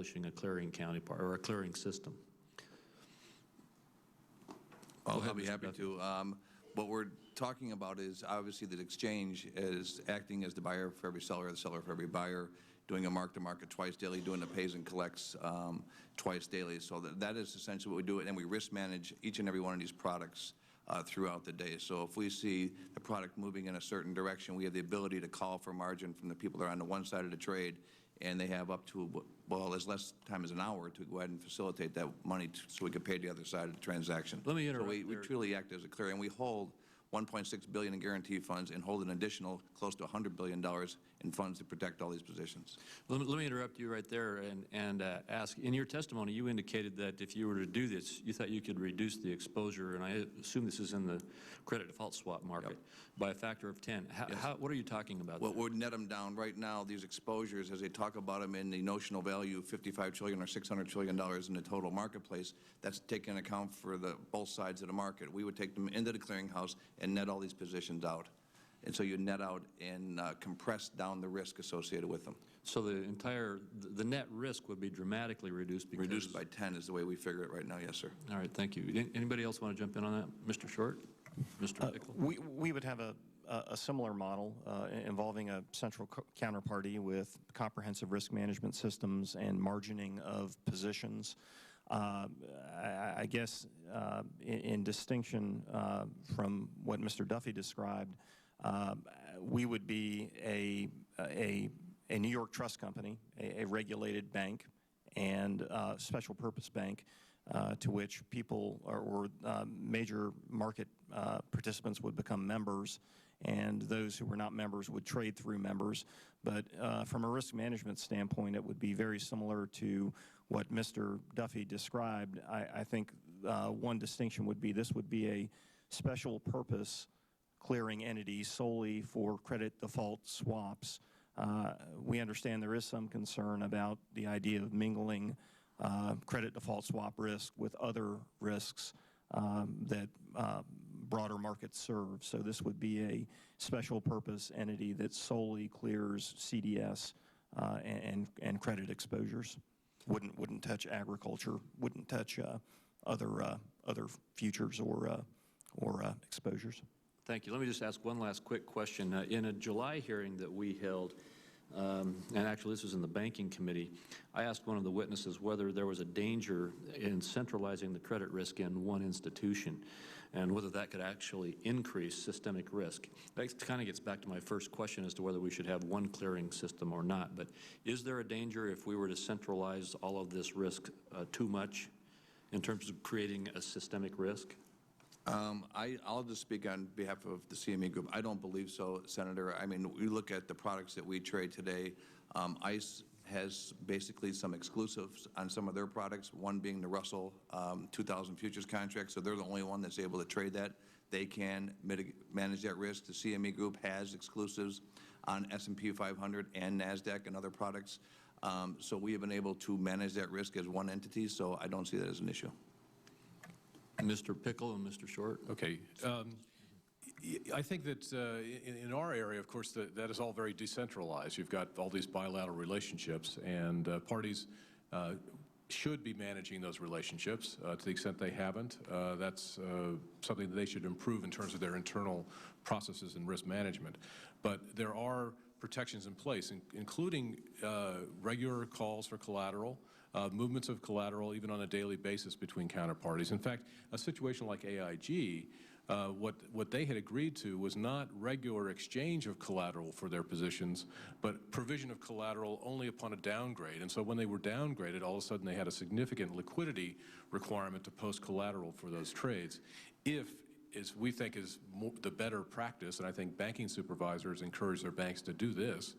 establishing a clearing counterpart or a clearing system? I'll be happy to. What we're talking about is obviously that exchange is acting as the buyer for every seller, the seller for every buyer, doing a mark-to-market twice daily, doing the pays and collects twice daily. So that is essentially what we do, and we risk manage each and every one of these products throughout the day. So if we see the product moving in a certain direction, we have the ability to call for margin from the people that are on the one side of the trade, and they have up to, well, as less time as an hour to go ahead and facilitate that money so we can pay the other side of the transaction. Let me interrupt. So we truly act as a clearer, and we hold $1.6 billion in guarantee funds and hold an additional close to $100 billion in funds to protect all these positions. Let me interrupt you right there and ask, in your testimony you indicated that if you were to do this, you thought you could reduce the exposure, and I assume this is in the credit default swap market, by a factor of 10. What are you talking about? Well, we'd net them down. Right now, these exposures, as they talk about them in the notional value, $55 trillion or $600 trillion in the total marketplace, that's taking account for both sides of the market. We would take them into the clearinghouse and net all these positions out. And so you net out and compress down the risk associated with them. So the net risk would be dramatically reduced because... Reduced by 10 is the way we figure it right now, yes, sir. All right, thank you. Anybody else want to jump in on that? Mr. Short? Mr. Pickle? We would have a similar model involving a central counterparty with comprehensive risk management systems and margining of positions. I guess in distinction from what Mr. Duffy described, we would be a New York trust company, a regulated bank, and special purpose bank to which people or major market participants would become members, and those who were not members would trade through members. But from a risk management standpoint, it would be very similar to what Mr. Duffy described. I think one distinction would be this would be a special purpose clearing entity solely for credit default swaps. We understand there is some concern about the idea of mingling credit default swap risk with other risks that broader markets serve. So this would be a special purpose entity that solely clears CDS and credit exposures. Wouldn't touch agriculture, wouldn't touch other futures or exposures. Thank you. Let me just ask one last quick question. In a July hearing that we held, and actually this was in the Banking Committee, I asked one of the witnesses whether there was a danger in centralizing the credit risk in one institution and whether that could actually increase systemic risk. That kind of gets back to my first question as to whether we should have one clearing system or not. But is there a danger if we were to centralize all of this risk too much in terms of creating a systemic risk? I'll just speak on behalf of the CME Group. I don't believe so, Senator. I mean, we look at the products that we trade today. ICE has basically some exclusives on some of their products, one being the Russell 2000 futures contract, so they're the only one that's able to trade that. They can manage that risk. The CME Group has exclusives on S&P 500 and NASDAQ and other products. So we have been able to manage that risk as one entity, so I don't see that as an issue. Mr. Pickle and Mr. Short. Okay. I think that in our area, of course, that is all very decentralized. You've got all these bilateral relationships, and parties should be managing those relationships to the extent they haven't. That's something that they should improve in terms of their internal processes and risk management. But there are protections in place, including regular calls for collateral, movements of collateral even on a daily basis between counterparties. In fact, a situation like AIG, what they had agreed to was not regular exchange of collateral for their positions, but provision of collateral only upon a downgrade. And so when they were downgraded, all of a sudden they had a significant liquidity requirement to post collateral for those trades. If, as we think is the better practice, and I think banking supervisors encourage their banks to do this,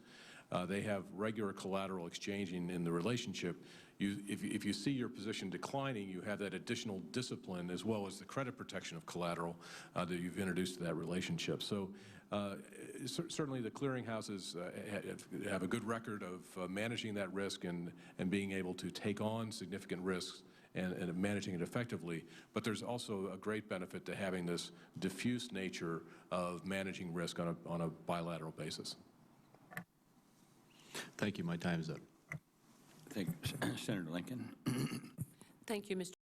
they have regular collateral exchanging in the relationship. If you see your position declining, you have that additional discipline as well as the credit protection of collateral that you've introduced to that relationship. So certainly the clearinghouses have a good record of managing that risk and being able to take on significant risks and managing it effectively. But there's also a great benefit to having this diffuse nature of managing risk on a bilateral basis. Thank you. My time is up. Thank you, Senator Lincoln. Thank you, Mr.